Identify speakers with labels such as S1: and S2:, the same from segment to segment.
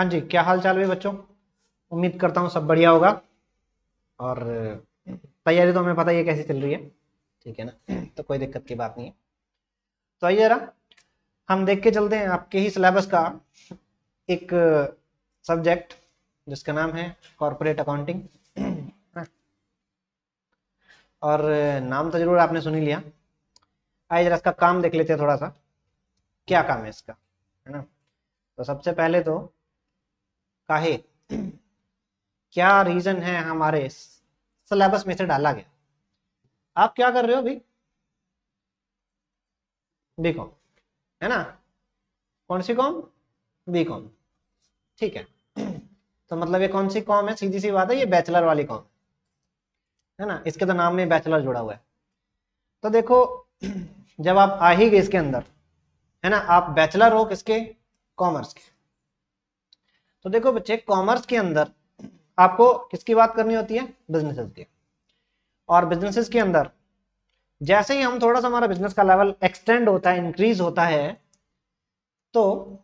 S1: हाँ जी, क्या हाल चाल है बच्चों। उम्मीद करता हूँ सब बढ़िया होगा। और तैयारी तो हमें पता ही है कैसी चल रही है, ठीक है ना। तो कोई दिक्कत की बात नहीं है। तो आइए जरा हम देख के चलते हैं आपके ही सिलेबस का एक सब्जेक्ट जिसका नाम है कॉर्पोरेट अकाउंटिंग। और नाम तो जरूर आपने सुन ही लिया। आइए जरा इसका काम देख लेते हैं थोड़ा सा, क्या काम है इसका, है ना। तो सबसे पहले तो काहे क्या रीजन है हमारे सिलेबस में से डाला गया। आप क्या कर रहे हो अभी? बीकॉम, है ना। कौन सी कॉम? बीकॉम, ठीक है। तो मतलब ये कौन सी कॉम है? सीधी सी बात है, ये बैचलर वाली कॉम है ना। इसके तो नाम में बैचलर जुड़ा हुआ है। तो देखो, जब आप आ ही गए इसके अंदर, है ना, आप बैचलर हो किसके? कॉमर्स के। तो देखो बच्चे, कॉमर्स के अंदर आपको किसकी बात करनी होती है? बिजनेसेस की। और बिजनेसेस के अंदर जैसे ही हम थोड़ा सा हमारा बिजनेस का लेवल एक्सटेंड होता है, इंक्रीज होता है, तो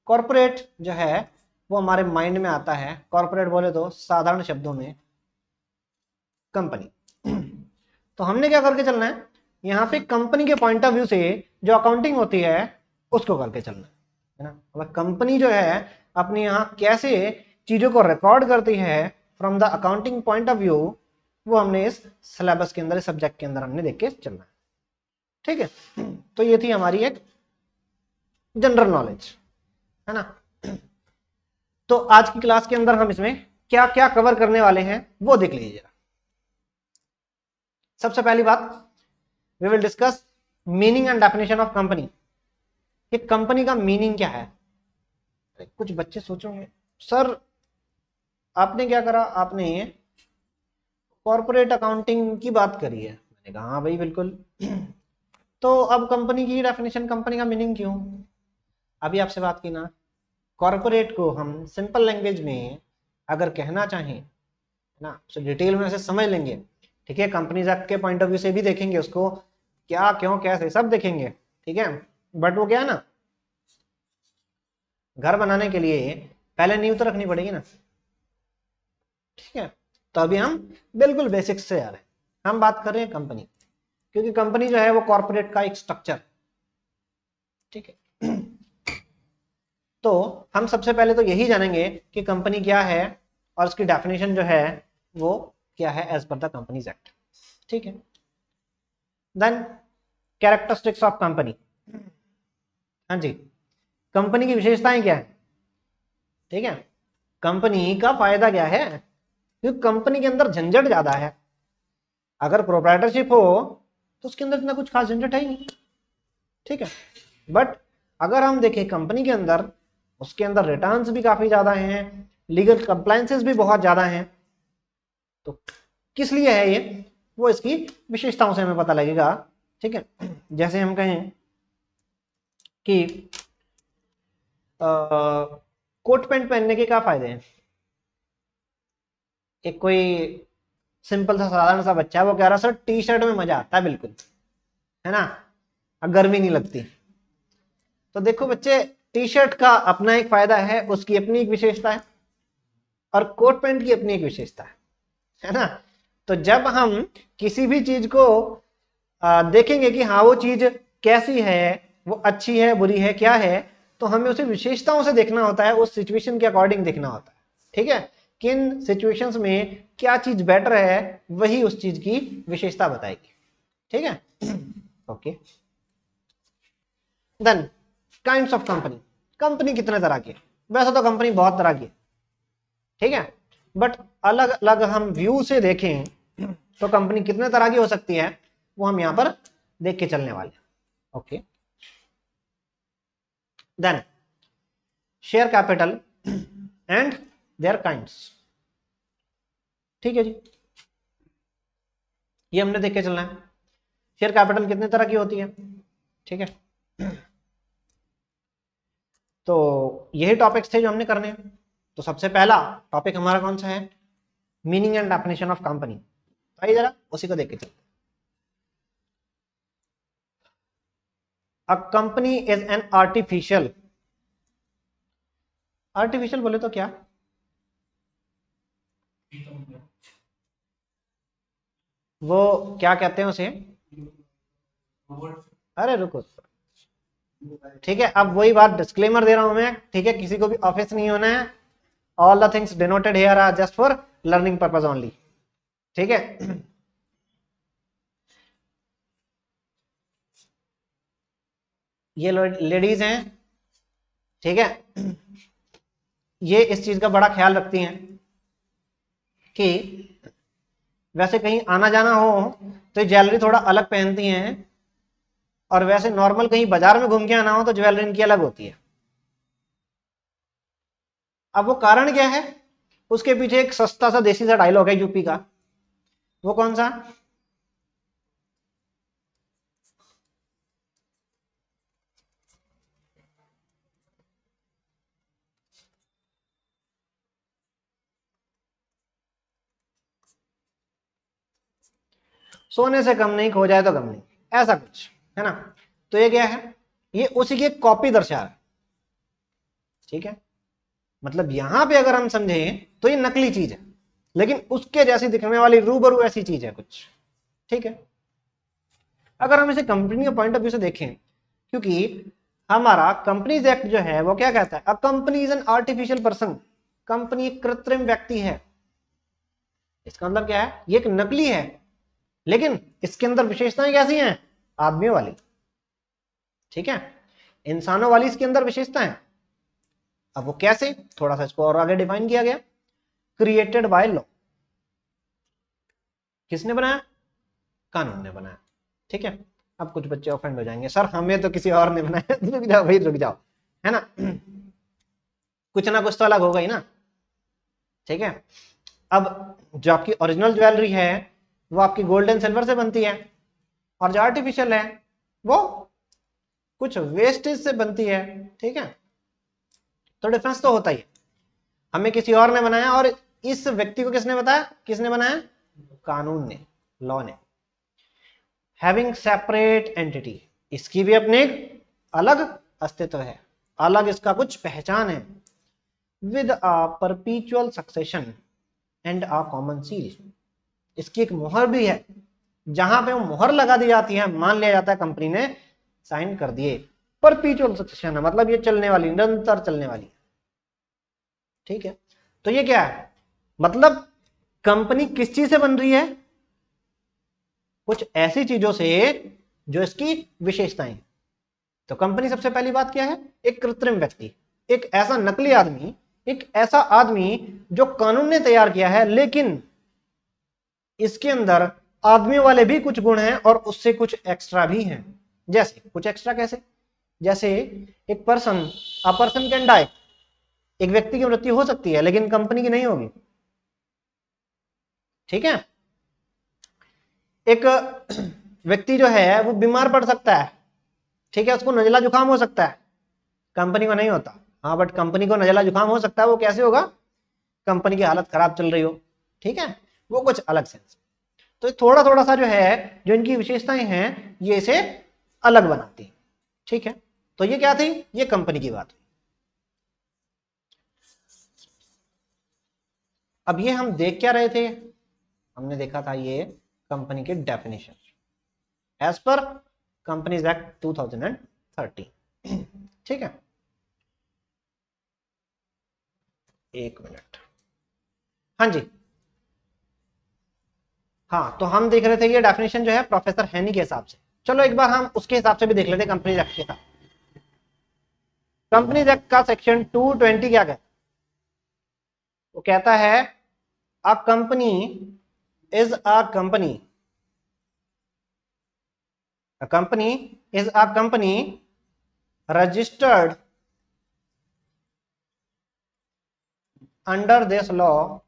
S1: कॉर्पोरेट जो है वो हमारे माइंड में आता है। कॉर्पोरेट बोले तो साधारण शब्दों में कंपनी। तो हमने क्या करके चलना है, यहाँ पे कंपनी के पॉइंट ऑफ व्यू से जो अकाउंटिंग होती है उसको करके चलना है ना। मतलब कंपनी जो है अपने यहाँ कैसे चीजों को रिकॉर्ड करती है from the accounting point of view, वो हमने इस सिलेबस के अंदर, इस सब्जेक्ट के अंदर हमने देख के चलना है, ठीक है। तो ये थी हमारी एक जनरल नॉलेज, है ना। तो आज की क्लास के अंदर हम इसमें क्या क्या कवर करने वाले हैं वो देख लीजिए। सबसे पहली बात, we will discuss meaning and definition of company. कि कंपनी का मीनिंग क्या है। कुछ बच्चे सोचोगे सर आपने क्या करा, आपने कॉर्पोरेट अकाउंटिंग की बात करी है। मैंने कहा हाँ भाई बिल्कुल। तो अब कंपनी की डेफिनेशन, कंपनी का मीनिंग क्यों? अभी आपसे बात की ना, कॉर्पोरेट को हम सिंपल लैंग्वेज में अगर कहना चाहें ना, तो डिटेल में उसे समझ लेंगे, ठीक है। कंपनीज एक्ट के पॉइंट ऑफ व्यू से भी देखेंगे उसको, क्या क्यों कैसे सब देखेंगे, ठीक है। बट वो क्या है ना, घर बनाने के लिए पहले नींव तो रखनी पड़ेगी ना, ठीक है। तो अभी हम बिल्कुल बेसिक्स से आ रहे हैं, हम बात कर रहे हैं कंपनी, क्योंकि कंपनी जो है वो कॉर्पोरेट का एक स्ट्रक्चर, ठीक है। तो हम सबसे पहले तो यही जानेंगे कि कंपनी क्या है और उसकी डेफिनेशन जो है वो क्या है as per the companies act, ठीक है। Then characteristics of company. हाँ जी, कंपनी की विशेषताएं क्या है, ठीक है। कंपनी का फायदा क्या है, क्योंकि कंपनी के अंदर झंझट ज्यादा है। अगर प्रोप्राइटरशिप हो तो उसके अंदर इतना कुछ खास झंझट है ही नहीं, ठीक है। बट अगर हम देखें कंपनी के अंदर, उसके अंदर रिटर्न्स भी काफी ज्यादा हैं, लीगल कंप्लायंसेस भी बहुत ज्यादा हैं। तो किस लिए है ये, वो इसकी विशेषताओं से हमें पता लगेगा, ठीक है। जैसे हम कहें कि कोट पैंट पहनने के क्या फायदे हैं। एक कोई सिंपल सा साधारण सा बच्चा है, वो कह रहा सर टी शर्ट में मजा आता है बिल्कुल, है ना, गर्मी नहीं लगती। तो देखो बच्चे, टी शर्ट का अपना एक फायदा है, उसकी अपनी एक विशेषता है, और कोट पैंट की अपनी एक विशेषता है ना। तो जब हम किसी भी चीज को देखेंगे कि हाँ वो चीज कैसी है, वो अच्छी है बुरी है क्या है, तो हमें उसे विशेषताओं से देखना होता है, उस सिचुएशन के अकॉर्डिंग देखना होता है, ठीक है। किन सिचुएशंस में क्या चीज बेटर है, वही उस चीज की विशेषता बताएगी, ठीक है। Okay, then kinds of company. Company कितने तरह की है? वैसे तो कंपनी बहुत तरह की है, ठीक है। बट अलग अलग हम व्यू से देखें तो कंपनी कितने तरह की हो सकती है, वो हम यहां पर देख के चलने वाले हैं। Okay, then share capital and their kinds, ठीक है जी। ये हमने देख के चलना है, शेयर कैपिटल कितने तरह की होती है, ठीक है। तो यही टॉपिक्स थे जो हमने करने हैं। तो सबसे पहला टॉपिक हमारा कौन सा है? Meaning and definition of company. तो आइए जरा उसी को देख के चलते हैं। A company is an artificial artificial बोले तो क्या? वो क्या कहते हैं उसे? अरे रुको, ठीक है, अब वही बात डिस्क्लेमर दे रहा हूं मैं, ठीक है, किसी को भी ऑफिस नहीं होना है। All the things denoted here are just for learning purpose only, ठीक है। ये लेडीज हैं, ठीक है, ये इस चीज का बड़ा ख्याल रखती हैं कि वैसे कहीं आना जाना हो तो ज्वेलरी थोड़ा अलग पहनती हैं, और वैसे नॉर्मल कहीं बाजार में घूम के आना हो तो ज्वेलरी इनकी अलग होती है। अब वो कारण क्या है? उसके पीछे एक सस्ता सा देसी सा डायलॉग है यूपी का। वो कौन सा? सोने से कम नहीं, खो जाए तो कम नहीं, ऐसा कुछ है ना। तो ये क्या है? ये उसी की एक कॉपी दर्शा रहा है, ठीक है। मतलब यहां पे अगर हम समझें तो ये नकली चीज है, लेकिन उसके जैसी दिखने वाली रूबरू ऐसी चीज है कुछ, ठीक है। अगर हम इसे कंपनी के पॉइंट ऑफ व्यू से देखें, क्योंकि हमारा कंपनीज एक्ट जो है वो क्या कहता है? A company is an artificial person, company एक कृत्रिम व्यक्ति है। इसका मतलब क्या है? ये एक नकली है, लेकिन इसके अंदर विशेषताएं कैसी हैं? आदमियों वाली, ठीक है, इंसानों वाली इसके अंदर विशेषताएं। अब वो कैसे? थोड़ा सा इसको और आगे डिफाइन किया गया। क्रिएटेड बाय लॉ, किसने बनाया? कानून ने बनाया, ठीक है। अब कुछ बच्चे ऑफेंड हो जाएंगे, सर हमें तो किसी और ने बनाया। रुक जाओ भाई, रुक जाओ, है ना। कुछ ना कुछ तो अलग होगा ही ना, ठीक है। अब जो आपकी ओरिजिनल ज्वेलरी है वो आपकी गोल्ड एंड सिल्वर से बनती है, और जो आर्टिफिशियल है वो कुछ वेस्टेज से बनती है, ठीक है। तो डिफरेंस तो होता ही है। हमें किसी और ने बनाया, और इस व्यक्ति को किसने बताया? किसने बनाया? कानून ने, लॉ ने। हैविंग सेपरेट एंटिटी, इसकी भी अपने अलग अस्तित्व है, अलग इसका कुछ पहचान है। With a परपीचुअल succession and a common seal, इसकी एक मोहर भी है, जहां पे वो मोहर लगा दी जाती है, मान लिया जाता है कंपनी ने साइन कर दिए। परपीचुअल सक्सेशन है, मतलब ये चलने वाली, निरंतर चलने वाली, ठीक है। तो ये क्या है? मतलब कंपनी किस चीज से बन रही है? कुछ ऐसी चीजों से जो इसकी विशेषताएं। तो कंपनी सबसे पहली बात क्या है? एक कृत्रिम व्यक्ति, एक ऐसा नकली आदमी, एक ऐसा आदमी जो कानून ने तैयार किया है, लेकिन इसके अंदर आदमी वाले भी कुछ गुण हैं और उससे कुछ एक्स्ट्रा भी हैं। जैसे कुछ एक्स्ट्रा कैसे? जैसे एक person, a person can die, एक व्यक्ति की मृत्यु हो सकती है लेकिन कंपनी की नहीं होगी, ठीक है। एक व्यक्ति जो है वो बीमार पड़ सकता है, ठीक है, उसको नजला जुकाम हो सकता है, कंपनी को नहीं होता। हाँ, बट कंपनी को नजला जुकाम हो सकता है, वो कैसे होगा? कंपनी की हालत खराब चल रही हो, ठीक है, वो कुछ अलग सेंस। तो थोड़ा थोड़ा सा जो है, जो इनकी विशेषताएं हैं, ये इसे अलग बनाती है, ठीक है। तो ये क्या थी? ये कंपनी की बात। अब ये हम देख क्या रहे थे? हमने देखा था ये कंपनी के definition as per companies act 2013, ठीक है। एक मिनट, हाँ जी, हाँ, तो हम देख रहे थे ये डेफिनेशन जो है प्रोफेसर हैनी के हिसाब से। चलो एक बार हम उसके हिसाब से भी देख लेते हैं कंपनीज एक्ट के साथ। कंपनीज एक्ट का सेक्शन 220 क्या कहता है? वो कहता है a company is a company, a company is a company registered under this law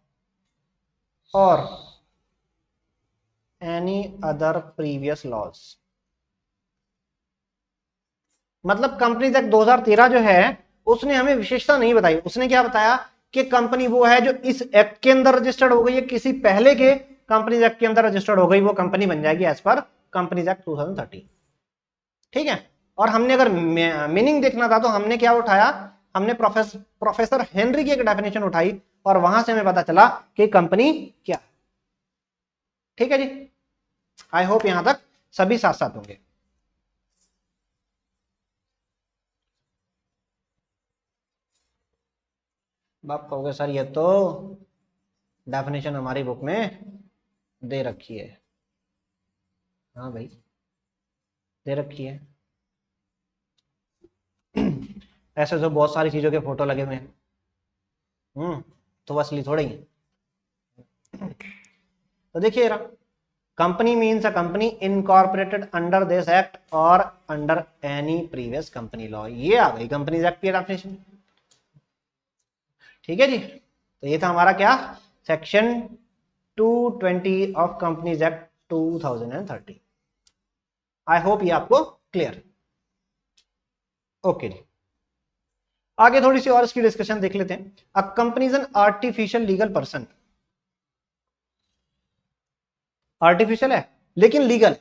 S1: or any other previous laws। मतलब कंपनीज एक्ट 2013 जो है उसने हमें विशेषता नहीं बताई। उसने क्या बताया कि कंपनी वो है जो इस एक्ट के अंदर रजिस्टर्ड हो गई है, किसी पहले के कंपनीज एक्ट के अंदर रजिस्टर्ड हो गई, वो कंपनी बन जाएगी एज पर कंपनीज एक्ट 2013, ठीक है। और हमने अगर मीनिंग देखना था तो हमने क्या उठाया? हमने प्रोफेसर हेनरी की एक डेफिनेशन उठाई और वहां से हमें पता चला कि कंपनी क्या। ठीक है जी, आई होप यहां तक सभी साथ साथ होंगे। आप कहोगे सर ये तो डेफिनेशन हमारी बुक में दे रखी है। हाँ भाई दे रखी है। ऐसे तो बहुत सारी चीजों के फोटो लगे हुए हैं। तो असली थोड़े ही। तो देखिए company means a company incorporated under this act और under any previous company law. ये आ गई कंपनीज एक्ट की डेफिनेशन। ठीक है जी, तो ये था हमारा क्या, section 220 of companies act 2013। I hope ये आपको क्लियर। ओके जी, आगे थोड़ी सी और इसकी डिस्कशन देख लेते हैं। A company is an artificial legal person. Artificial है लेकिन लीगल।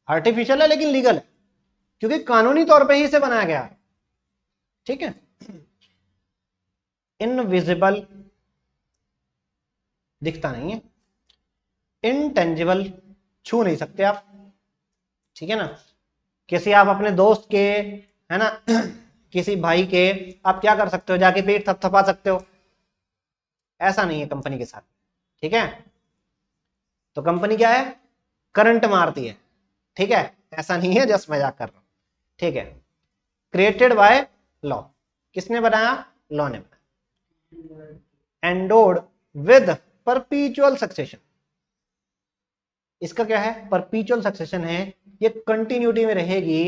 S1: आर्टिफिशियल है लेकिन लीगल है क्योंकि कानूनी तौर पे ही इसे बनाया गया है। ठीक है, इनविजिबल दिखता नहीं है, इनटेंजिबल छू नहीं सकते आप। ठीक है ना, किसी आप अपने दोस्त के, है ना किसी भाई के आप क्या कर सकते हो, जाके पेट थपथपा सकते हो, ऐसा नहीं है कंपनी के साथ। ठीक है, तो कंपनी क्या है, करंट मारती है। ठीक है, ऐसा नहीं है, जस्ट मजाक कर रहा हूं। ठीक है, क्रिएटेड बाय लॉ, किसने बनाया, लॉ ने बनाया। एंडोड विद परपीचुअल सक्सेशन, इसका क्या है, परपीचुअल सक्सेशन है, ये कंटिन्यूटी में रहेगी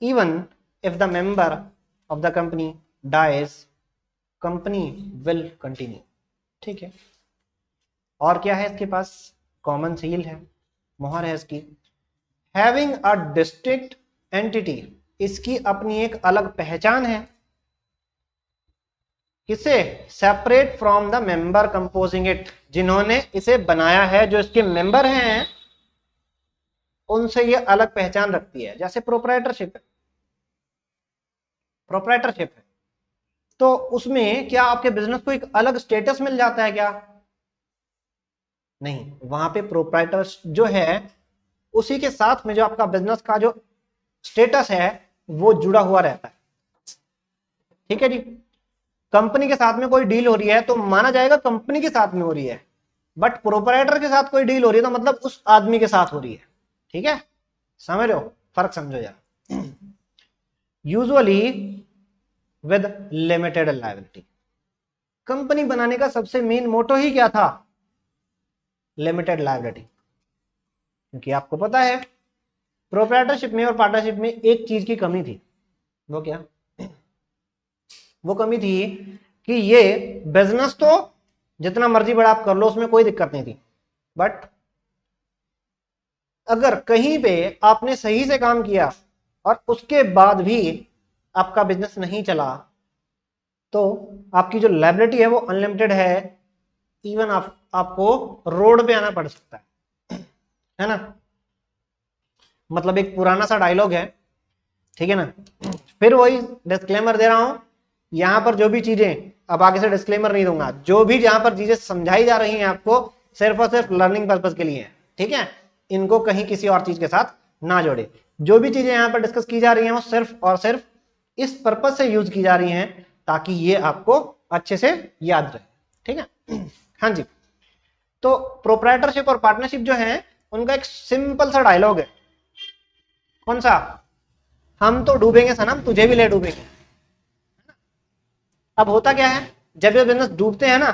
S1: even if the member of the company dies, company will continue. ठीक है, और क्या है इसके पास, कॉमन सील है, मोहर है इसकी। हैविंग अ डिस्ट्रिक्ट एंटिटी, इसकी अपनी एक अलग पहचान है, किसे, separate from the member composing it, जिन्होंने इसे बनाया है, जो इसके मेंबर हैं उनसे ये अलग पहचान रखती है। जैसे प्रोप्राइटरशिप है, प्रोप्राइटरशिप है तो उसमें क्या आपके बिजनेस को एक अलग स्टेटस मिल जाता है क्या, नहीं, वहां पे प्रोप्राइटर जो है उसी के साथ में जो आपका बिजनेस का जो स्टेटस है वो जुड़ा हुआ रहता है। ठीक है जी, कंपनी के साथ में कोई डील हो रही है तो माना जाएगा कंपनी के साथ में हो रही है, बट प्रोपराइटर के साथ कोई डील हो रही है तो मतलब उस आदमी के साथ हो रही है। ठीक है, समझ रहे हो, फर्क समझो यार। Usually with limited liability, company बनाने का सबसे मेन मोटो ही क्या था, लिमिटेड लायबिलिटी। क्योंकि आपको पता है प्रोपराइटरशिप में और पार्टनरशिप में एक चीज की कमी थी, वो क्या, वो कमी थी कि ये बिजनेस तो जितना मर्जी बड़ा आप कर लो उसमें कोई दिक्कत नहीं थी, बट अगर कहीं पे आपने सही से काम किया और उसके बाद भी आपका बिजनेस नहीं चला तो आपकी जो लायबिलिटी है वो अनलिमिटेड है, इवन आपको रोड पे आना पड़ सकता है ना। मतलब एक पुराना सा डायलॉग है, ठीक है ना, फिर वही डिस्क्लेमर दे रहा हूं, यहां पर जो भी चीजें, अब आगे से डिस्क्लेमर नहीं दूंगा, जो भी जहां पर चीजें समझाई जा रही हैं आपको सिर्फ और सिर्फ लर्निंग पर्पज के लिए है। ठीक है, इनको कहीं किसी और चीज के साथ ना जोड़े। जो भी चीजें यहां पर डिस्कस की जा रही हैं वो सिर्फ और सिर्फ इस पर्पज से यूज की जा रही हैं ताकि ये आपको अच्छे से याद रहे। ठीक है, हाँ जी, तो प्रोप्राइटरशिप और पार्टनरशिप जो है उनका एक सिंपल सा डायलॉग है, कौन सा, हम तो डूबेंगे सनम तुझे भी ले डूबेंगे। अब होता क्या है, जब ये बिजनेस डूबते हैं ना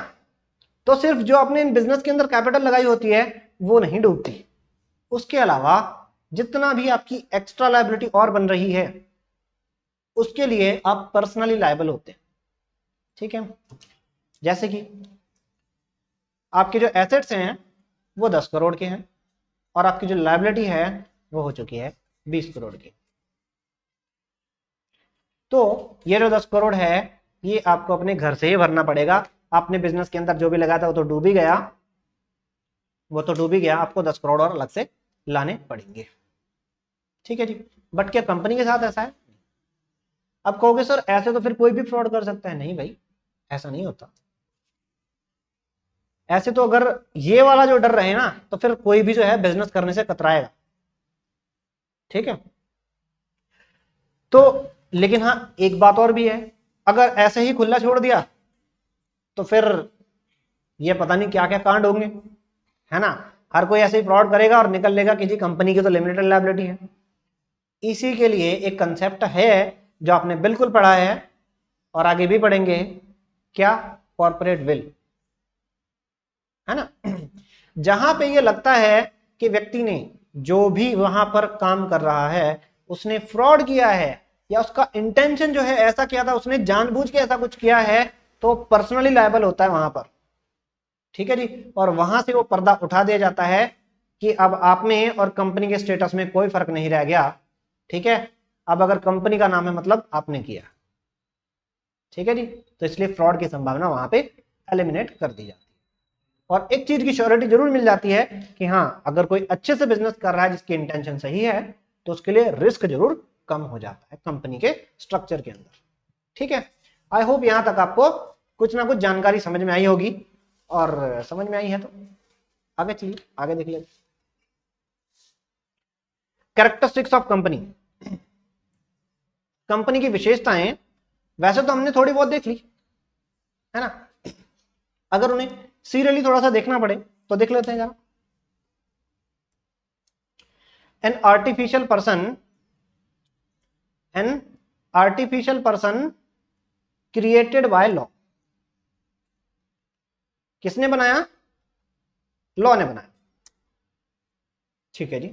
S1: तो सिर्फ जो आपने इन बिजनेस के अंदर कैपिटल लगाई होती है वो नहीं डूबती, उसके अलावा जितना भी आपकी एक्स्ट्रा लायबिलिटी और बन रही है उसके लिए आप पर्सनली लायबल होते हैं। ठीक है, जैसे कि आपके जो एसेट्स हैं वो 10 करोड़ के हैं और आपकी जो लायबिलिटी है वो हो चुकी है 20 करोड़ की। तो ये जो 10 करोड़ है ये आपको अपने घर से ही भरना पड़ेगा, आपने बिजनेस के अंदर जो भी लगाया था वो तो डूब ही गया, वो तो डूब ही गया, आपको 10 करोड़ और अलग से लाने पड़ेंगे। ठीक है जी, बट क्या कंपनी के साथ ऐसा है, अब कहोगे सर ऐसे तो फिर कोई भी फ्रॉड कर सकता है। नहीं भाई, ऐसा नहीं होता। ऐसे तो अगर ये वाला जो डर रहे ना, तो फिर कोई भी जो है बिजनेस करने से कतराएगा। ठीक है। तो लेकिन हाँ, एक बात और भी है, अगर ऐसे ही खुला छोड़ दिया तो फिर ये पता नहीं क्या क्या कांड होंगे, है ना। हर कोई ऐसे ही फ्रॉड करेगा और निकल लेगा कि जी कंपनी की तो लिमिटेड लायबिलिटी है। इसी के लिए एक कंसेप्ट है जो आपने बिल्कुल पढ़ा है और आगे भी पढ़ेंगे, क्या? कॉर्पोरेट विल, है ना। जहां पे ये लगता है कि व्यक्ति ने जो भी वहां पर काम कर रहा है उसने फ्रॉड किया है, या उसका इंटेंशन जो है ऐसा किया था, उसने जानबूझ के ऐसा कुछ किया है, तो पर्सनली लायबल होता है वहां पर। ठीक है जी। और वहां से वो पर्दा उठा दिया जाता है कि अब आप में और कंपनी के स्टेटस में कोई फर्क नहीं रह गया। ठीक है। अब अगर कंपनी का नाम है मतलब आपने किया। ठीक है जी। तो इसलिए फ्रॉड की संभावना वहां पे एलिमिनेट कर दी जाती है। और एक चीज की श्योरिटी जरूर मिल जाती है कि हाँ, अगर कोई अच्छे से बिजनेस कर रहा है जिसकी इंटेंशन सही है, तो उसके लिए रिस्क जरूर कम हो जाता है कंपनी के स्ट्रक्चर के अंदर। ठीक है। आई होप यहां तक आपको कुछ ना कुछ जानकारी समझ में आई होगी, और समझ में आई है तो आगे चलिए, आगे देख लेते। कैरेक्टरिस्टिक्स ऑफ कंपनी, कंपनी की विशेषताएं वैसे तो हमने थोड़ी बहुत देख ली, है ना। अगर उन्हें सीरियली थोड़ा सा देखना पड़े तो देख लेते हैं जरा। An artificial person, an artificial person created by law, किसने बनाया? लॉ ने बनाया। ठीक है जी,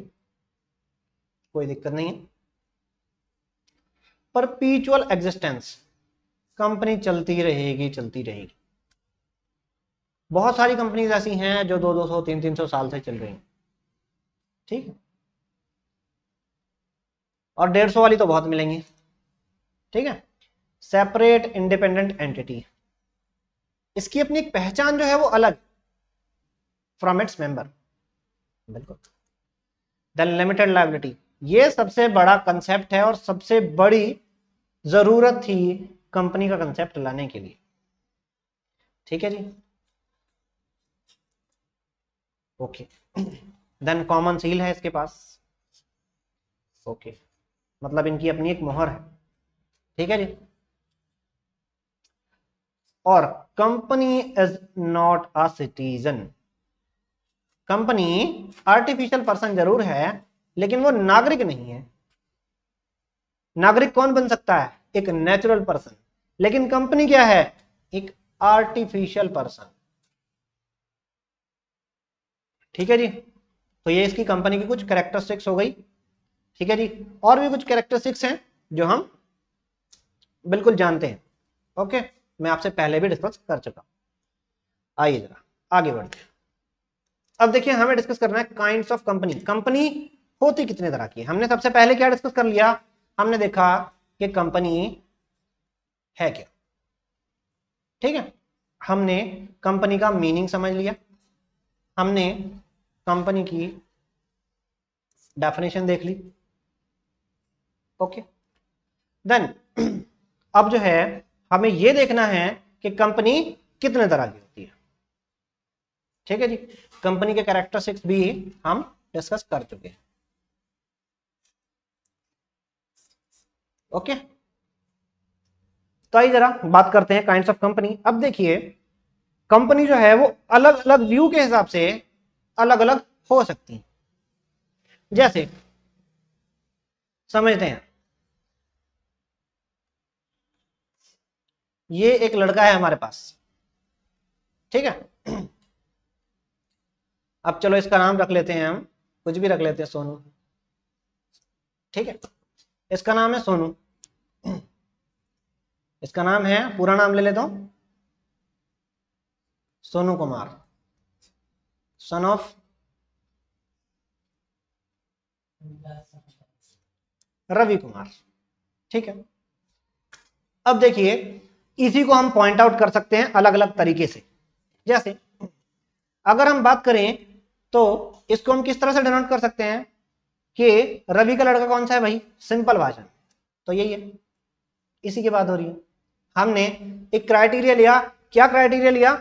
S1: कोई दिक्कत नहीं है। परपीचुअल एग्जिस्टेंस, कंपनी चलती रहेगी चलती रहेगी। बहुत सारी कंपनीज ऐसी हैं जो 200 300 साल से चल रही हैं। ठीक है। और 150 वाली तो बहुत मिलेंगी। ठीक है। सेपरेट इंडिपेंडेंट एंटिटी, इसकी अपनी एक पहचान जो है वो अलग फ्रॉम इट्स मेंबर। बिल्कुल। देन लिमिटेड लायबिलिटी, ये सबसे बड़ा कंसेप्ट है और सबसे बड़ी जरूरत थी कंपनी का कंसेप्ट लाने के लिए। ठीक है जी। ओके। देन कॉमन सील है इसके पास। ओके। मतलब इनकी अपनी एक मोहर है। ठीक है जी। और company is not a citizen, company artificial person जरूर है लेकिन वो नागरिक नहीं है। नागरिक कौन बन सकता है? एक नेचुरल पर्सन। लेकिन कंपनी क्या है? एक आर्टिफिशियल पर्सन। ठीक है जी। तो ये इसकी कंपनी की कुछ कैरेक्टरिस्टिक्स हो गई। ठीक है जी। और भी कुछ कैरेक्टरिस्टिक्स हैं जो हम बिल्कुल जानते हैं। ओके, मैं आपसे पहले भी डिस्कस कर चुका हूं। आइए जरा आगे बढ़ते हैं। अब देखिए, हमें डिस्कस करना है काइंड्स ऑफ कंपनी। कंपनी होती कितने तरह की है? हमने सबसे पहले क्या डिस्कस कर लिया? हमने देखा कि कंपनी है क्या। ठीक है। हमने कंपनी का मीनिंग समझ लिया, हमने कंपनी की डेफिनेशन देख ली। ओके। देन अब जो है हमें यह देखना है कि कंपनी कितने तरह की होती है। ठीक है जी। कंपनी के कैरेक्टरिस्टिक्स भी हम डिस्कस कर चुके हैं। ओके। तो आइए जरा बात करते हैं काइंड्स ऑफ कंपनी। अब देखिए, कंपनी जो है वो अलग अलग व्यू के हिसाब से अलग अलग हो सकती है। जैसे समझते हैं, ये एक लड़का है हमारे पास। ठीक है। अब चलो इसका नाम रख लेते हैं, हम कुछ भी रख लेते हैं, सोनू। ठीक है। इसका नाम है सोनू। इसका नाम है, पूरा नाम ले लेता हूं, सोनू कुमार, सन ऑफ रवि कुमार। ठीक है। अब देखिए, इसी को हम पॉइंट आउट कर सकते हैं अलग अलग तरीके से। जैसे अगर हम बात करें तो इसको हम किस तरह से डिनोट कर सकते हैं कि रवि का लड़का कौन सा है भाई? सिंपल भाषा में तो यही है। इसी की बात हो रही है। हमने एक क्राइटेरिया लिया, क्या क्राइटेरिया लिया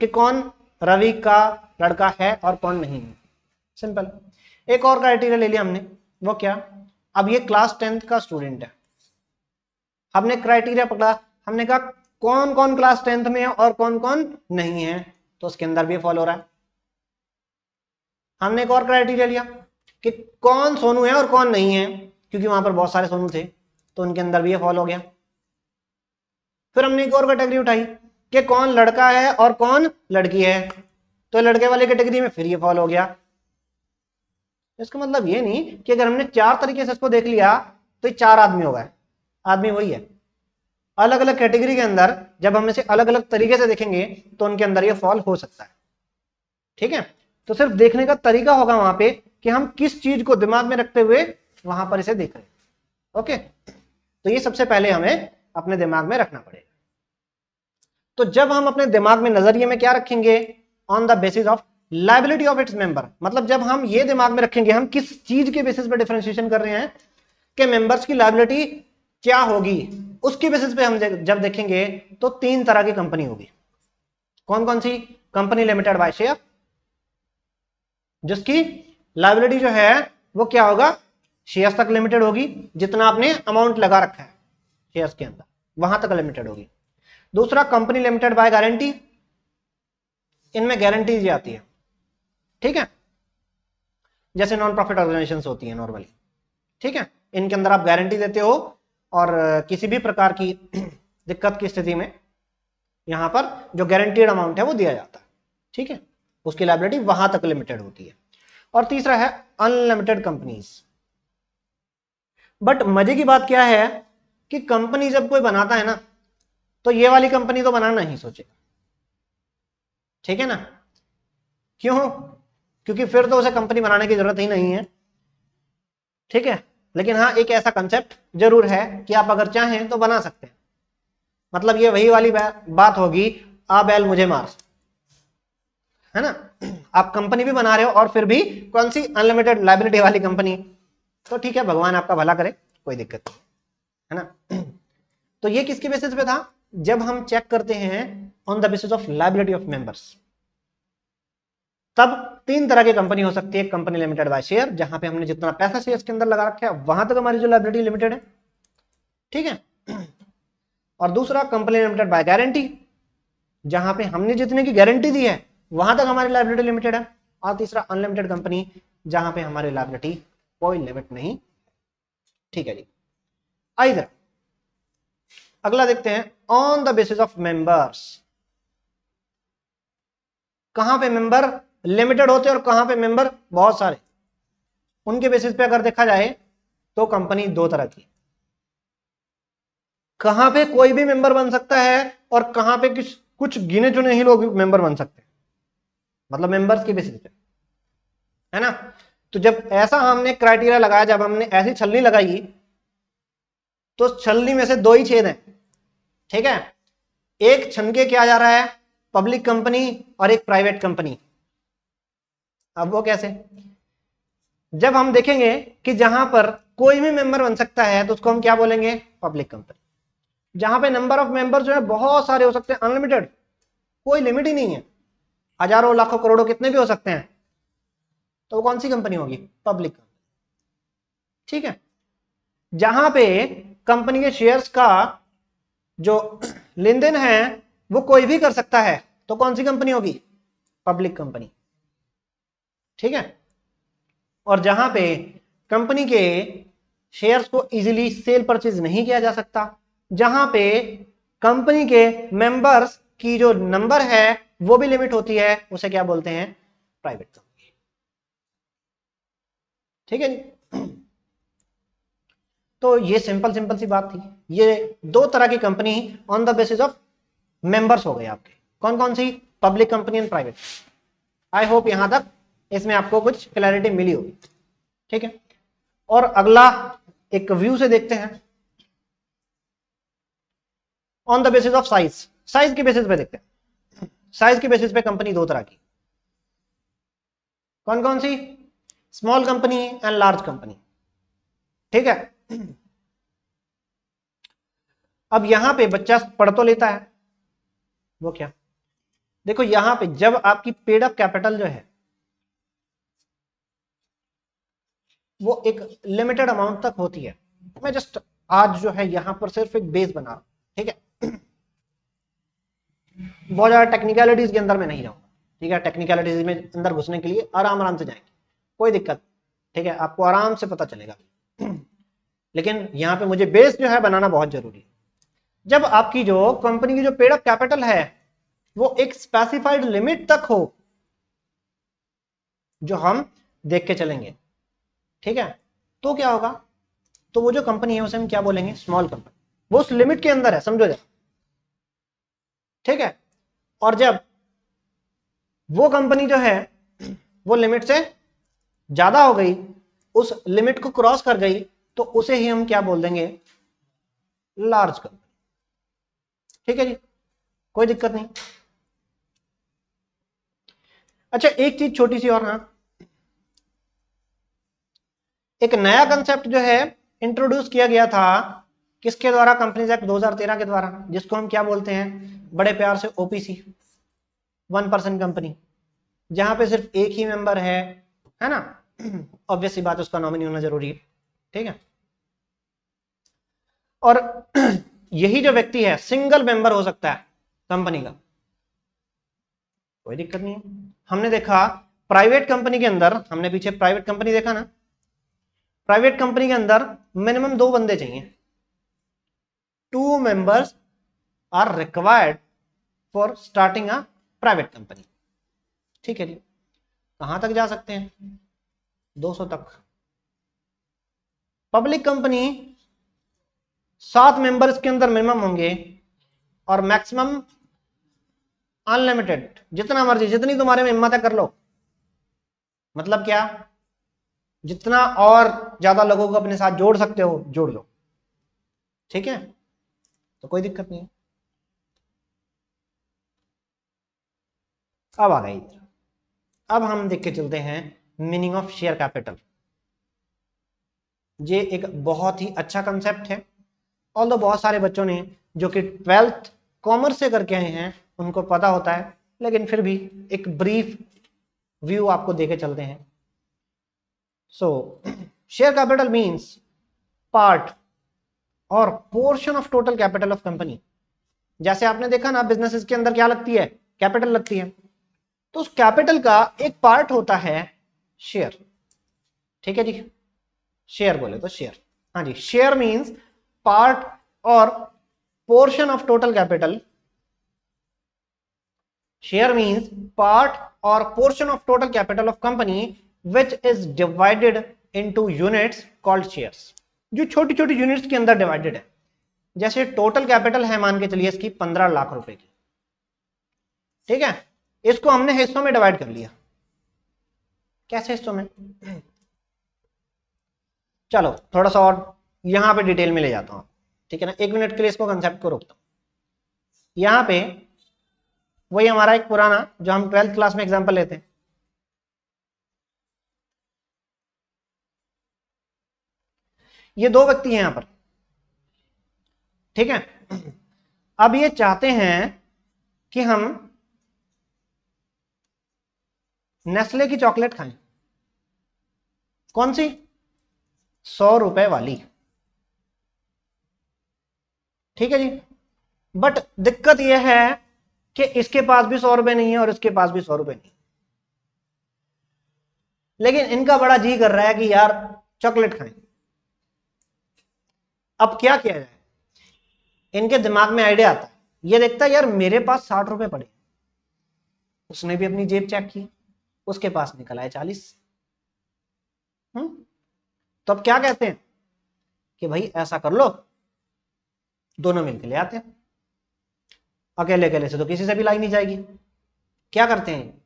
S1: कि कौन रवि का लड़का है और कौन नहीं है, सिंपल। एक और क्राइटेरिया ले लिया हमने, वो क्या, अब ये क्लास 10th का स्टूडेंट है, हमने क्राइटेरिया पकड़ा, हमने कहा कौन कौन क्लास 10th में है और कौन कौन नहीं है, तो उसके अंदर भी फॉलो हो रहा है। हमने एक और क्राइटेरिया लिया कि कौन सोनू है और कौन नहीं है, क्योंकि वहां पर बहुत सारे सोनू थे, तो उनके अंदर भी ये फॉलो हो गया। फिर हमने एक और कैटेगरी उठाई कि कौन लड़का है और कौन लड़की है, तो लड़के वाली कैटेगरी में फिर ये फॉलो हो गया। इसका मतलब ये नहीं कि अगर हमने 4 तरीके से इसको देख लिया तो ये 4 आदमी हो गए, आदमी वही है। अलग अलग कैटेगरी के अंदर जब हम इसे अलग अलग तरीके से देखेंगे तो उनके अंदर ये फॉल हो सकता है, ठीक है। तो सिर्फ देखने का तरीका होगा वहां पे कि हम किस चीज को दिमाग में रखते हुए वहां पर इसे देख रहे हैं। ओके, तो ये सबसे पहले हमें अपने दिमाग में रखना पड़ेगा। तो जब हम अपने दिमाग में नजरिए में क्या रखेंगे, on the basis of liability of its member, मतलब जब हम ये दिमाग में रखेंगे हम किस चीज के बेसिस पे डिफरेंशिएशन कर रहे हैं कि मेंबर्स की लायबिलिटी क्या होगी, उसके बेसिस पे हम जब देखेंगे तो 3 तरह की कंपनी होगी। कौन कौन सी, कंपनी लिमिटेड बाय शेयर, जिसकी लायबिलिटी जो है वो क्या होगा, शेयर्स तक लिमिटेड होगी, जितना आपने अमाउंट लगा रखा है शेयर्स के अंदर वहां तक लिमिटेड होगी। दूसरा कंपनी लिमिटेड बाय गारंटी, इनमें गारंटीज आती है, ठीक है, जैसे नॉन प्रॉफिट ऑर्गेनाइजेशंस होती है नॉर्मली, ठीक है, इनके अंदर आप गारंटी देते हो और किसी भी प्रकार की दिक्कत की स्थिति में यहां पर जो गारंटीड अमाउंट है वो दिया जाता है, ठीक है, उसकी लायबिलिटी वहां तक लिमिटेड होती है। और तीसरा है अनलिमिटेड कंपनीज। बट मजे की बात क्या है कि कंपनी जब कोई बनाता है ना तो ये वाली कंपनी तो बनाना नहीं सोचे, ठीक है ना, क्यों, क्योंकि फिर तो उसे कंपनी बनाने की जरूरत ही नहीं है, ठीक है। लेकिन हाँ, एक ऐसा कंसेप्ट जरूर है कि आप अगर चाहें तो बना सकते हैं, मतलब ये वही वाली बात होगी, आ बैल मुझे मार, है ना। आप कंपनी भी बना रहे हो और फिर भी कौन सी, अनलिमिटेड लायबिलिटी वाली कंपनी, तो ठीक है, भगवान आपका भला करे, कोई दिक्कत नहीं, है ना। तो ये किसके बेसिस पे था, जब हम चेक करते हैं on the basis of liability of members, तब 3 तरह की कंपनी हो सकती है। कंपनी लिमिटेड बाय शेयर, जहां पे हमने जितना पैसा शेयर्स के अंदर लगा रखा है वहां तक हमारी जो लायबिलिटी लिमिटेड है, ठीक है। और दूसरा कंपनी लिमिटेड बाय गारंटी, जहां पे हमने जितने की गारंटी दी है वहां तक हमारी लायबिलिटी लिमिटेड है। और तीसरा अनलिमिटेड कंपनी, जहां पे हमारी लायबिलिटी कोई लिमिट नहीं, ठीक है जी। इधर अगला देखते हैं, on the basis of members, कहां पे मेंबर लिमिटेड होते हैं और कहां पे मेंबर बहुत सारे, उनके बेसिस पे अगर देखा जाए तो कंपनी 2 तरह की, कहां पे कोई भी मेंबर बन सकता है और कहां पे कुछ गिने चुने ही लोग मेंबर बन सकते हैं, मतलब मेंबर्स के बेसिस पे, है ना। तो जब ऐसा हमने क्राइटेरिया लगाया, जब हमने ऐसी छलनी लगाई तो छलनी में से 2 ही छेद हैं, ठीक है, एक छन के क्या जा रहा है, पब्लिक कंपनी और एक प्राइवेट कंपनी। अब वो कैसे, जब हम देखेंगे कि जहां पर कोई भी मेंबर बन सकता है तो उसको हम क्या बोलेंगे, पब्लिक कंपनी। जहां पे नंबर ऑफ मेंबर जो है बहुत सारे हो सकते हैं, अनलिमिटेड, कोई लिमिट ही नहीं है, हजारों लाखों करोड़ों कितने भी हो सकते हैं, तो वो कौन सी कंपनी होगी, पब्लिक कंपनी, ठीक है। जहां पे कंपनी के शेयर्स का जो लेन देन है वो कोई भी कर सकता है, तो कौन सी कंपनी होगी, पब्लिक कंपनी, ठीक है। और जहां पे कंपनी के शेयर्स को इजीली सेल परचेज नहीं किया जा सकता, जहां पे कंपनी के मेंबर्स की जो नंबर है वो भी लिमिट होती है, उसे क्या बोलते हैं, प्राइवेट कंपनी, ठीक है जी। तो ये सिंपल सिंपल सी बात थी, ये 2 तरह की company on the basis of members हो गए आपके, कौन कौन सी, public company and private. I hope यहां तक इसमें आपको कुछ क्लैरिटी मिली होगी, ठीक है। और अगला एक व्यू से देखते हैं, on the basis of size, size के बेसिस पे देखते हैं। साइज के बेसिस पे कंपनी 2 तरह की, कौन कौन सी, small company and large company, ठीक है। अब यहां पे बच्चा पढ़ तो लेता है, वो क्या, देखो यहां पे जब आपकी पेड अप कैपिटल जो है वो एक लिमिटेड अमाउंट तक होती है, मैं जस्ट आज जो है यहां पर सिर्फ एक बेस बना रहा हूं, ठीक है। बहुत ज्यादा टेक्निकलिटीज के अंदर मैं नहीं जाऊंगा, ठीक है, टेक्निकलिटीज में अंदर घुसने के लिए आराम आराम से जाएंगे, कोई दिक्कत, ठीक है, आपको आराम से पता चलेगा। लेकिन यहां पे मुझे बेस जो है बनाना बहुत जरूरी है। जब आपकी जो कंपनी की जो पेड अप कैपिटल है वो एक स्पेसिफाइड लिमिट तक हो, जो हम देख के चलेंगे, ठीक है, तो क्या होगा, तो वो जो कंपनी है उसे हम क्या बोलेंगे, स्मॉल कंपनी, वो उस लिमिट के अंदर है, समझो जरा, ठीक है। और जब वो कंपनी जो है वो लिमिट से ज्यादा हो गई, उस लिमिट को क्रॉस कर गई, तो उसे ही हम क्या बोल देंगे, लार्ज कंपनी, ठीक है जी, कोई दिक्कत नहीं। अच्छा एक चीज छोटी सी और, हाँ, एक नया कंसेप्ट जो है इंट्रोड्यूस किया गया था, किसके द्वारा, कंपनीज एक्ट 2013 के द्वारा, जिसको हम क्या बोलते हैं बड़े प्यार से ओपीसी, 1% कंपनी, जहां पे सिर्फ एक ही मेंबर है ना, ऑब्वियस सी बात है उसका नॉमिनी होना जरूरी है, ठीक है। और यही जो व्यक्ति है सिंगल मेंबर हो सकता है कंपनी का, कोई दिक्कत नहीं है। हमने देखा प्राइवेट कंपनी के अंदर, हमने पीछे प्राइवेट कंपनी देखा ना, प्राइवेट कंपनी के अंदर मिनिमम 2 बंदे चाहिए, 2 members are required for starting a private company, ठीक है जी। कहां तक जा सकते हैं, 200 तक। पब्लिक कंपनी 7 मेंबर्स के अंदर मिनिमम होंगे और मैक्सिमम अनलिमिटेड, जितना मर्जी, जितनी तुम्हारे में हिम्मत है कर लो, मतलब क्या, जितना और ज्यादा लोगों को अपने साथ जोड़ सकते हो जोड़ लो, ठीक है, तो कोई दिक्कत नहीं है। अब आ गई, अब हम देख के चलते हैं मीनिंग ऑफ शेयर कैपिटल। ये एक बहुत ही अच्छा कंसेप्ट है, ऑल्दो बहुत सारे बच्चों ने जो कि 12th कॉमर्स से करके आए हैं उनको पता होता है, लेकिन फिर भी एक ब्रीफ व्यू आपको देके चलते हैं। So share capital means part और portion of total capital of company. जैसे आपने देखा ना बिजनेसेस के अंदर क्या लगती है, कैपिटल लगती है, तो उस कैपिटल का एक पार्ट होता है शेयर, ठीक है जी, शेयर बोले तो शेयर, हाँ जी, शेयर मींस पार्ट और portion of total capital, share means part और portion of total capital of company which is divided into units called shares, जो छोटी छोटी यूनिट्स के अंदर डिवाइडेड है। जैसे टोटल कैपिटल है मान के चलिए इसकी 15 लाख रुपए की, ठीक है, इसको हमने हिस्सों में डिवाइड कर लिया, कैसे हिस्सों में, चलो थोड़ा सा और यहां पे डिटेल में ले जाता हूं, ठीक है ना, 1 मिनट के लिए इसको कंसेप्ट को रोकता हूं। यहां पे वही हमारा एक पुराना जो हम 12th क्लास में एग्जांपल लेते हैं, ये 2 व्यक्ति हैं यहां पर, ठीक है। अब ये चाहते हैं कि हम नेस्ले की चॉकलेट खाएं, कौन सी, 100 रुपए वाली, ठीक है जी। बट दिक्कत यह है कि इसके पास भी 100 रुपए नहीं है और इसके पास भी 100 रुपए नहीं, लेकिन इनका बड़ा जी कर रहा है कि यार चॉकलेट खाएं। अब क्या किया जाए, इनके दिमाग में आइडिया आता है, ये देखता है यार मेरे पास 60 रुपए पड़े, उसने भी अपनी जेब चेक की, उसके पास निकल आए 40। तो अब क्या कहते हैं कि भाई ऐसा कर लो, दोनों मिलकर ले आते हैं, अकेले अकेले से तो किसी से भी लाई नहीं जाएगी। क्या करते हैं,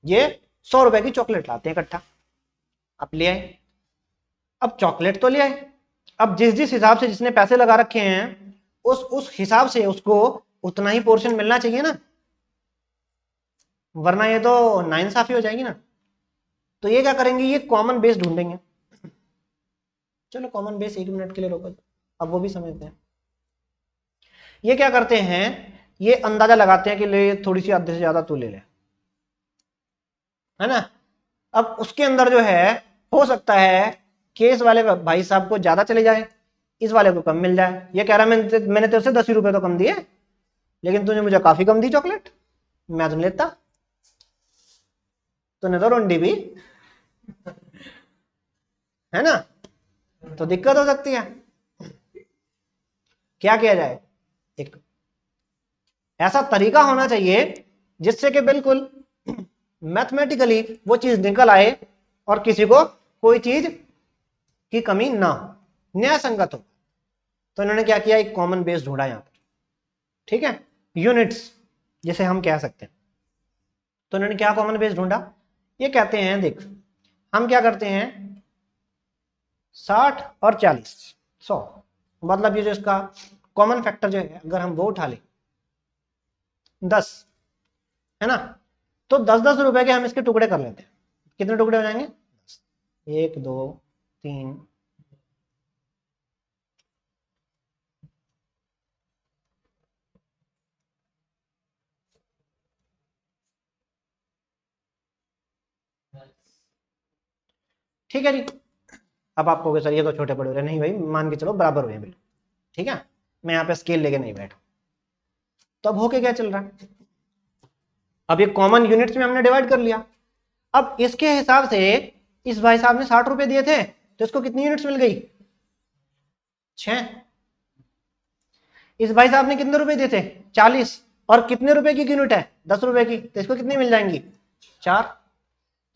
S1: ये 100 रुपए की चॉकलेट लाते हैं इकट्ठा, अब ले आए, अब चॉकलेट तो ले आए, अब जिस जिस हिसाब से जिसने पैसे लगा रखे हैं उस हिसाब से उसको उतना ही पोर्शन मिलना चाहिए ना, वरना ये तो नाइंसाफी हो जाएगी ना। तो ये क्या करेंगे, ये कॉमन बेस ढूंढेंगे, चलो कॉमन बेस 1 मिनट के लिए रोको, अब वो भी समझते हैं। ये क्या करते हैं, ये अंदाजा लगाते हैं कि ले थोड़ी सी आधे से ज्यादा तू ले ले, है ना। अब उसके अंदर जो है हो सकता है कि इस वाले भाई साहब को ज्यादा चले जाए, इस वाले को कम मिल जाए। ये कह रहा है मैंने तेरे से 10 रुपए तो कम दिए, लेकिन तूने मुझे काफी कम दी चॉकलेट, मैं तो लेता, तूने तो रोंडी भी, है ना। तो दिक्कत हो सकती है। क्या किया जाए, एक ऐसा तरीका होना चाहिए जिससे कि बिल्कुल मैथमेटिकली वो चीज निकल आए और किसी को कोई चीज की कमी ना हो, न्याय संगत हो। तो इन्होंने क्या किया, एक कॉमन बेस ढूंढा यहां पर, ठीक है, यूनिट्स जिसे हम कह सकते हैं। तो इन्होंने क्या कॉमन बेस ढूंढा, ये कहते हैं देख हम क्या करते हैं 60 और 40 100, मतलब ये जो इसका कॉमन फैक्टर जो है अगर हम वो उठा लें 10, है ना, तो 10-10 रुपए के हम इसके टुकड़े कर लेते हैं। कितने टुकड़े हो जाएंगे, 1 2 3 ठीक है जी। अब आप कहोगे सर ये तो छोटे बड़े हो रहे, नहीं भाई मान के चलो बराबर हुए बिल्कुल, ठीक है, मैं यहाँ पे स्केल लेके नहीं बैठा। तो अब होके क्या चल रहा है, अब ये कॉमन यूनिट्स में हमने डिवाइड कर लिया। अब इसके हिसाब से इस भाई साहब ने 60 रुपए दिए थे, तो इसको कितनी यूनिट्स मिल गई, 6। इस भाई साहब ने कितने रुपए दिए थे, 40, और कितने रुपए की यूनिट है, 10 रुपए की, तो इसको कितनी मिल जाएंगी, 4।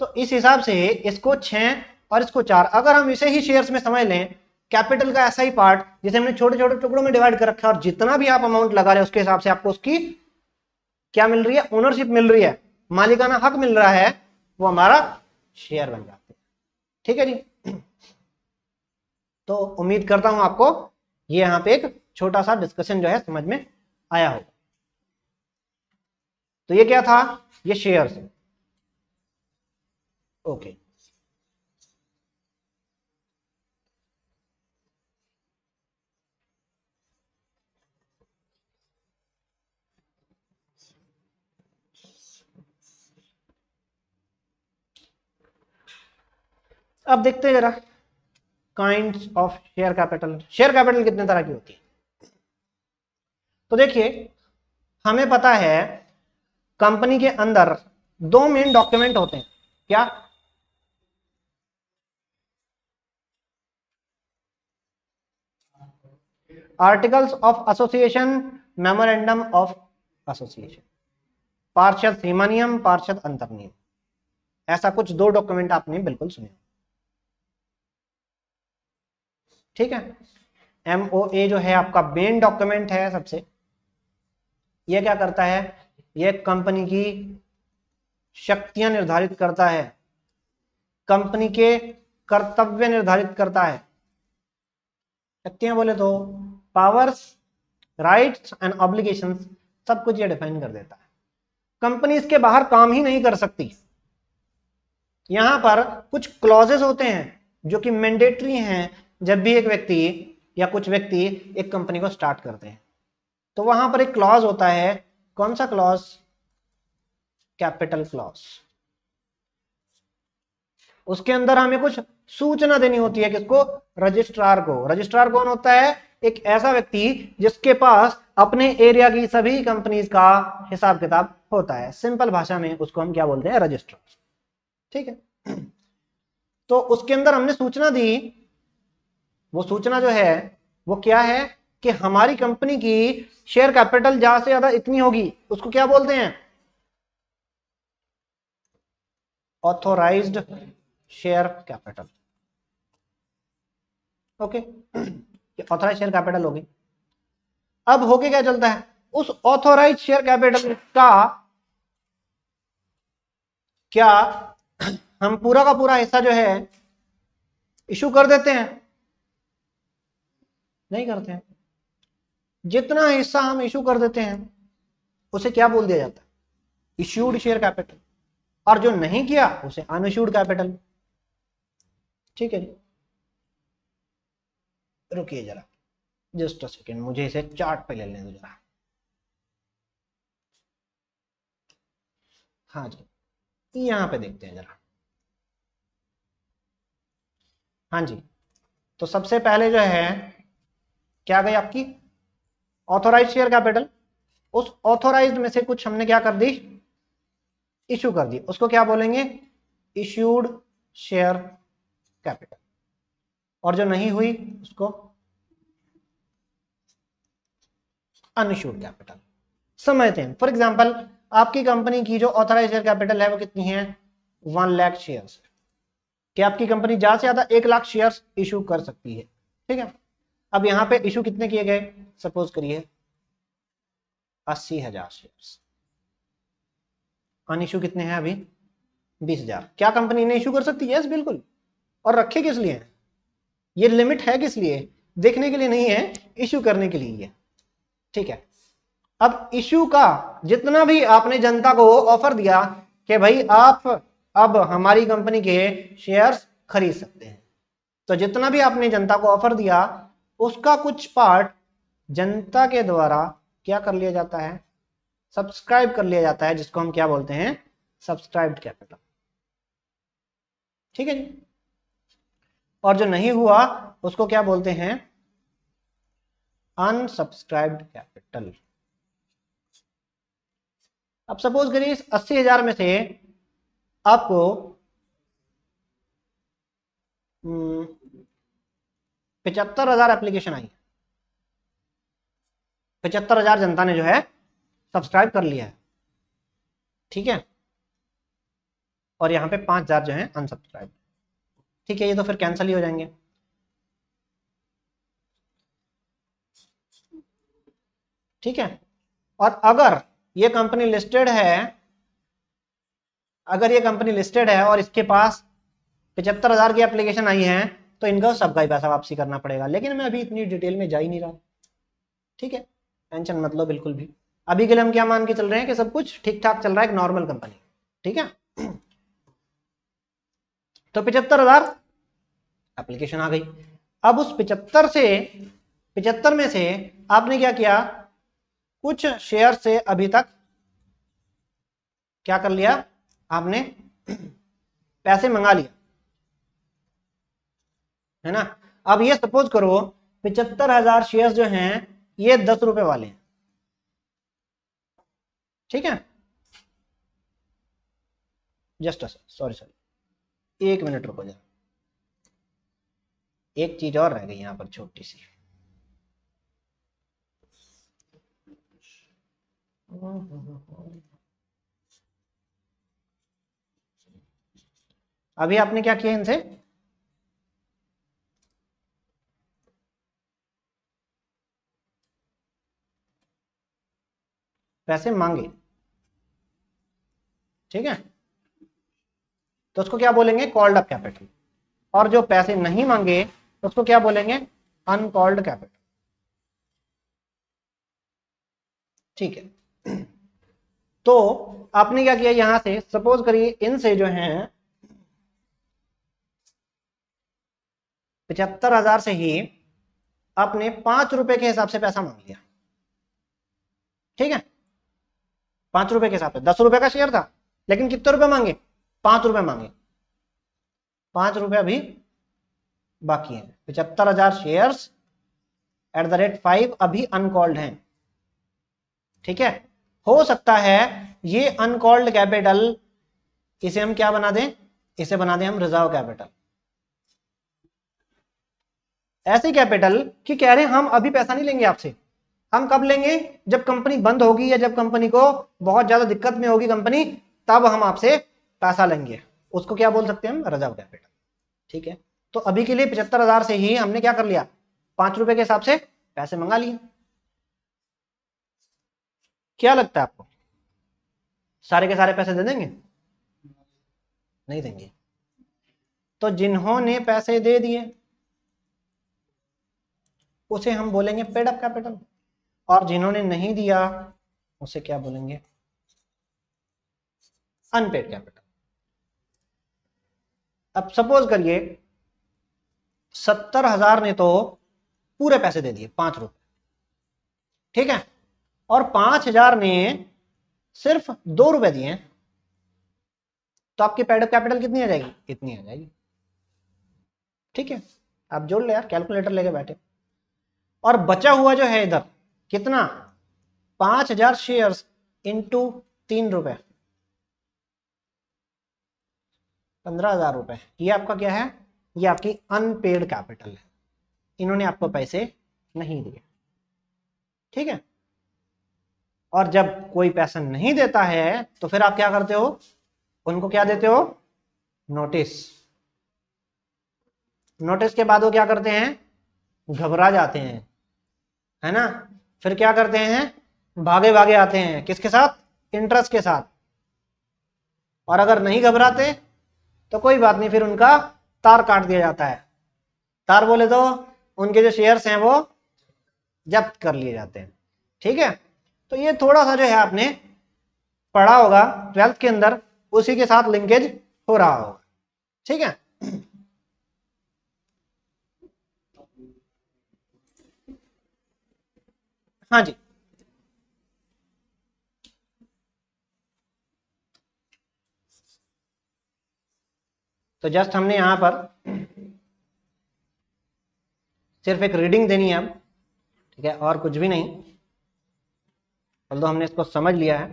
S1: तो इस हिसाब से इसको 6 और इसको 4, अगर हम इसे ही शेयर्स में समझ लें, कैपिटल का ऐसा ही पार्ट जिसे हमने छोटे छोटे टुकड़ों में डिवाइड कर रखा है, और जितना भी आप अमाउंट लगा रहे हैं उसके हिसाब से आपको उसकी क्या मिल रही है, ओनरशिप मिल रही है, मालिकाना हक मिल रहा है, वो हमारा शेयर बन जाते हैं। ठीक है जी। तो उम्मीद करता हूं आपको ये यहां पे एक छोटा सा डिस्कशन जो है समझ में आया हो। तो ये क्या था, ये शेयर्स, ओके। अब देखते हैं जरा kinds of share capital. Share capital कितने तरह की होती है, तो देखिए हमें पता है कंपनी के अंदर 2 मेन डॉक्यूमेंट होते हैं, क्या, articles of association, memorandum of association, पार्षद सीमा नियम, पार्षद अंतर नियम, ऐसा कुछ 2 डॉक्यूमेंट आपने बिल्कुल सुने, ठीक है। एमओए जो है आपका मेन डॉक्यूमेंट है सबसे, ये क्या करता है, ये कंपनी की शक्तियां निर्धारित करता है, कंपनी के कर्तव्य निर्धारित करता है। शक्तियां बोले तो पावर्स, राइट्स एंड ऑब्लिगेशंस, सब कुछ ये डिफाइन कर देता है। कंपनी इसके बाहर काम ही नहीं कर सकती। यहां पर कुछ क्लॉजेस होते हैं जो कि मैंडेटरी हैं जब भी एक व्यक्ति या कुछ व्यक्ति एक कंपनी को स्टार्ट करते हैं। तो वहां पर एक क्लॉज होता है, कौन सा क्लॉज, कैपिटल क्लॉज। उसके अंदर हमें कुछ सूचना देनी होती है, किसको, रजिस्ट्रार को। रजिस्ट्रार कौन होता है, एक ऐसा व्यक्ति जिसके पास अपने एरिया की सभी कंपनीज का हिसाब किताब होता है। सिंपल भाषा में उसको हम क्या बोलते हैं, रजिस्ट्रार, ठीक है। तो उसके अंदर हमने सूचना दी, वो सूचना जो है वो क्या है कि हमारी कंपनी की शेयर कैपिटल ज्यादा से ज्यादा इतनी होगी, उसको क्या बोलते हैं, authorised share capital, okay. Authorise share capital होगी। अब होके क्या चलता है, उस ऑथोराइज शेयर कैपिटल का क्या हम पूरा का पूरा हिस्सा जो है इशू कर देते हैं, नहीं करते हैं। जितना हिस्सा हम इशू कर देते हैं उसे क्या बोल दिया जाता है, इश्यूड शेयर कैपिटल, और जो नहीं किया उसे अनइश्यूड कैपिटल, ठीक है जी। रुकिए जरा, जस्ट अ सेकेंड, मुझे इसे चार्ट पे ले लेने दो जरा। हाँ जी, यहाँ पे देखते हैं जरा। हाँ जी, तो सबसे पहले जो है क्या गई आपकी ऑथोराइज शेयर कैपिटल। उस ऑथोराइज्ड में से कुछ हमने क्या कर दी, इशू कर दी, उसको क्या बोलेंगे, इश्यूड शेयर कैपिटल। और जो नहीं हुई उसको अनइश्यूड कैपिटल। समझते हैं, फॉर एग्जांपल आपकी कंपनी की जो ऑथराइज शेयर कैपिटल है वो कितनी है, 1,00,000 शेयर्स। कि आपकी कंपनी ज्यादा से ज्यादा 1,00,000 शेयर्स इशू कर सकती है, ठीक है। अब यहां पे इशू कितने किए गए, सपोज करिए 80,000 शेयर्स। अनइशू कितने हैं अभी, 20,000। क्या कंपनी ने इशू कर सकती है, यस बिल्कुल। और रखे किस लिए, ये लिमिट है किस लिए, देखने के लिए नहीं है, इशू करने के लिए है, ठीक है। अब इशू का जितना भी आपने जनता को ऑफर दिया कि भाई आप अब हमारी कंपनी के शेयर्स खरीद सकते हैं, तो जितना भी आपने जनता को ऑफर दिया उसका कुछ पार्ट जनता के द्वारा क्या कर लिया जाता है, सब्सक्राइब कर लिया जाता है, जिसको हम क्या बोलते हैं, सब्सक्राइब्ड कैपिटल, ठीक है जी। और जो नहीं हुआ उसको क्या बोलते हैं, अनसब्सक्राइब्ड कैपिटल। अब सपोज करिए इस 80,000 में से आपको 75,000 एप्लीकेशन आई, 75,000 जनता ने जो है सब्सक्राइब कर लिया है, ठीक है। और यहां पे 5,000 जो है अनसब्सक्राइब, ठीक है। ये तो फिर कैंसिल ही हो जाएंगे, ठीक है। और अगर ये कंपनी लिस्टेड है, अगर ये कंपनी लिस्टेड है और इसके पास 75,000 की एप्लीकेशन आई है, तो इनका सबका ही पैसा वापसी करना पड़ेगा। लेकिन मैं अभी इतनी डिटेल में जा ही नहीं रहा, ठीक है, टेंशन मत लो बिल्कुल भी। अभी के लिए हम क्या मान के चल रहे हैं कि सब कुछ ठीक ठाक चल रहा है, एक नॉर्मल कंपनी, ठीक है। तो 75,000 एप्लीकेशन आ गई। अब उस 75 में से आपने क्या किया, कुछ शेयर से अभी तक क्या कर लिया, आपने पैसे मंगा लिया, है ना। अब ये सपोज करो 75,000 शेयर जो हैं ये 10 रुपए वाले हैं, ठीक है। जस्ट सॉरी 1 मिनट रुको जरा, एक चीज और रह गई यहां पर छोटी सी। अभी आपने क्या किया इनसे, पैसे मांगे, ठीक है। तो उसको क्या बोलेंगे, कॉल्ड अप कैपिटल। और जो पैसे नहीं मांगे तो उसको क्या बोलेंगे, अनकॉल्ड कैपिटल, ठीक है। तो आपने क्या किया, यहां से सपोज करिए इनसे जो है 75,000 से ही आपने 5 रुपए के हिसाब से पैसा मांग लिया, ठीक है। 5 रुपए के हिसाब से, 10 रुपए का शेयर था, लेकिन कितने रुपए मांगे, 5 रुपए मांगे। 5 रुपए अभी बाकी है, 75,000 शेयर @5 अभी अनकॉल्ड हैं, ठीक है। हो सकता है ये अनकॉल्ड कैपिटल, इसे हम क्या बना दें, इसे बना दें हम रिजर्व कैपिटल। ऐसे कैपिटल कि कह रहे हैं हम अभी पैसा नहीं लेंगे आपसे, हम कब लेंगे, जब कंपनी बंद होगी या जब कंपनी को बहुत ज्यादा दिक्कत में होगी कंपनी, तब हम आपसे पैसा लेंगे। उसको क्या बोल सकते हैं हम, रिजर्व कैपिटल, ठीक है। तो अभी के लिए 75,000 से ही हमने क्या कर लिया, 5 रुपए के हिसाब से पैसे मंगा लिए। क्या लगता है आपको, सारे के सारे पैसे दे देंगे, नहीं देंगे। तो जिन्होंने पैसे दे दिए उसे हम बोलेंगे पेड अप कैपिटल, और जिन्होंने नहीं दिया उसे क्या बोलेंगे, अनपेड कैपिटल। अब सपोज करिए 70,000 ने तो पूरे पैसे दे दिए 5 रुपए, ठीक है, और 5,000 ने सिर्फ 2 रुपए दिए हैं, तो आपकी पेड अप कैपिटल कितनी आ जाएगी? इतनी आ जाएगी, ठीक है। आप जोड़ ले यार, कैलकुलेटर लेके बैठे। और बचा हुआ जो है इधर कितना, 5,000 शेयर्स इंटू 3 रुपए, 15,000 रुपए। ये आपका क्या है? ये आपकी अनपेड कैपिटल है, इन्होंने आपको पैसे नहीं दिए, ठीक है। और जब कोई पैसा नहीं देता है तो फिर आप क्या करते हो? उनको क्या देते हो? नोटिस। नोटिस के बाद वो क्या करते हैं? घबरा जाते हैं, है ना। फिर क्या करते हैं? भागे भागे आते हैं, किसके साथ? इंटरेस्ट के साथ। और अगर नहीं घबराते तो कोई बात नहीं, फिर उनका तार काट दिया जाता है। तार बोले तो उनके जो शेयर्स हैं वो जब्त कर लिए जाते हैं, ठीक है। तो ये थोड़ा सा जो है आपने पढ़ा होगा 12th के अंदर, उसी के साथ लिंकेज हो रहा होगा, ठीक है। हाँ जी, तो जस्ट हमने यहां पर सिर्फ एक रीडिंग देनी है अब, ठीक है, और कुछ भी नहीं। तो हमने इसको समझ लिया है।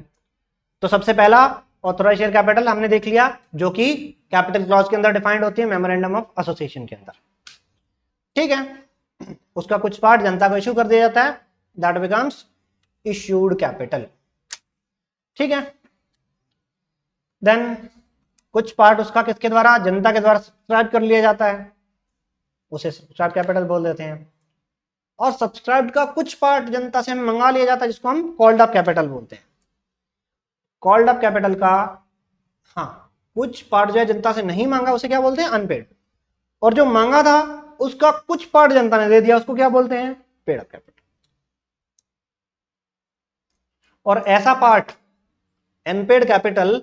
S1: तो सबसे पहला ऑथराइज्ड शेयर कैपिटल हमने देख लिया, जो कि कैपिटल क्लॉज के अंदर डिफाइंड होती है, मेमोरेंडम ऑफ एसोसिएशन के अंदर, ठीक है। उसका कुछ पार्ट जनता को इश्यू कर दिया जाता है, दैट बिकम्स इश्यूड कैपिटल, ठीक है। देन कुछ पार्ट उसका किसके द्वारा? जनता के द्वारा सब्सक्राइब कर लिया जाता है, उसे सब्सक्राइब कैपिटल बोल देते हैं। और सब्सक्राइब का कुछ पार्ट जनता से मंगा लिया जाता है, जिसको हम कॉल्ड अप कैपिटल बोलते हैं। कॉल्ड अप कैपिटल का हाँ कुछ पार्ट जो है जनता से नहीं मांगा, उसे क्या बोलते हैं? अनपेड। और जो मांगा था उसका कुछ पार्ट जनता ने दे दिया, उसको क्या बोलते हैं? Paid up capital. और ऐसा पार्ट अनपेड कैपिटल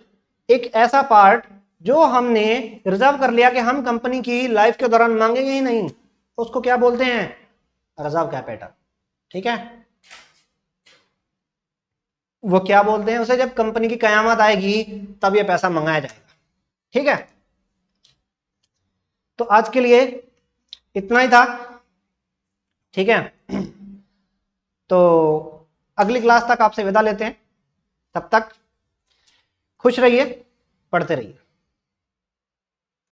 S1: एक ऐसा पार्ट जो हमने रिजर्व कर लिया कि हम कंपनी की लाइफ के दौरान मांगेंगे ही नहीं, उसको क्या बोलते हैं? रिजर्व कैपिटल, ठीक है। वो क्या बोलते हैं उसे? जब कंपनी की कयामत आएगी तब ये पैसा मंगाया जाएगा, ठीक है। तो आज के लिए इतना ही था, ठीक है। तो अगली क्लास तक आपसे विदा लेते हैं, तब तक खुश रहिए, पढ़ते रहिए।